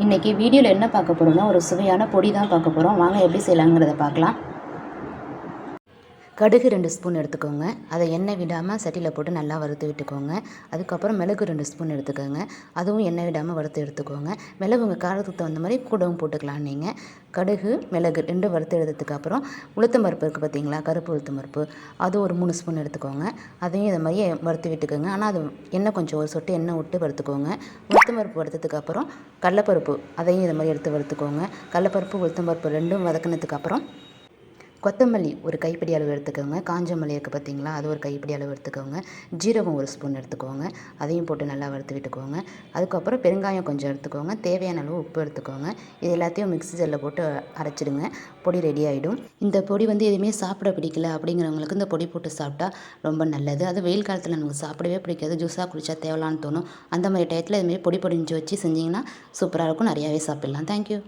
இன்றைக்கி வீடியோவில் என்ன பார்க்க போகிறோம்னா ஒரு சுவையான பொடி தான் பார்க்க போகிறோம். வாங்க எப்படி செய்யலாங்கிறத பார்க்கலாம். கடுகு 2 ஸ்பூன் எடுத்துக்கோங்க. அதை எண்ணெய் விடாமல் சட்டியில் போட்டு நல்லா வறுத்து விட்டுக்கோங்க. அதுக்கப்புறம் மிளகு 2 ஸ்பூன் எடுத்துக்கோங்க. அதுவும் எண்ணெய் விடாமல் வறுத்து எடுத்துக்கோங்க. மிளகு உங்கள் காரத்துக்கு தகுந்த மாதிரி கூடவும் போட்டுக்கலாம் நீங்கள். கடுகு மிளகு 2 வறுத்து எடுத்ததுக்கப்புறம் உளுத்தம் பருப்பு இருக்குது பார்த்தீங்களா, கருப்பு உளுத்தம் பருப்பு, அது ஒரு 3 ஸ்பூன் எடுத்துக்கோங்க. அதையும் இதை மாதிரி வறுத்து விட்டுக்கோங்க. ஆனால் அது எண்ணெய் கொஞ்சம் ஒரு சொட்டு எண்ணெய் விட்டு வறுத்துக்கோங்க. உளுத்தம் பருப்பு வறுத்ததுக்கப்புறம் கடலப்பருப்பு அதையும் இதை மாதிரி எடுத்து வறுத்துக்கோங்க. கடலப்பருப்பு உளுத்தம் பருப்பு ரெண்டும் வதக்கினதுக்கப்புறம் கொத்தமல்லி ஒரு கைப்பிடி அளவு எடுத்துக்கோங்க. காஞ்ச மல்லி இருக்குது பார்த்தீங்களா, அது ஒரு கைப்பிடி அளவு எடுத்துக்கோங்க. ஜீரகம் ஒரு ஸ்பூன் எடுத்துக்கோங்க. அதையும் போட்டு நல்லா வறுத்து விட்டுக்கோங்க. அதுக்கப்புறம் பெருங்காயம் கொஞ்சம் எடுத்துக்கோங்க. தேவையான அளவு உப்பு எடுத்துக்கோங்க. இது எல்லாத்தையும் மிக்ஸி ஜாரில் போட்டு அரைச்சிடுங்க. பொடி ரெடி ஆகிடும். இந்த பொடி எதுவுமே சாப்பிட பிடிக்கல அப்படிங்கிறவங்களுக்கு இந்த பொடி போட்டு சாப்பிட்டா ரொம்ப நல்லது. அது வெயில் காலத்தில் நமக்கு சாப்பிடவே பிடிக்காது, ஜூஸாக குடித்தா தேவலான்னு தோணும். அந்த மாதிரி டயத்தில் இதுமாரி பொடி பொடிஞ்சு வச்சு செஞ்சிங்கன்னா சூப்பராக இருக்கும். நிறையாவே சாப்பிட்லாம். தேங்க்யூ.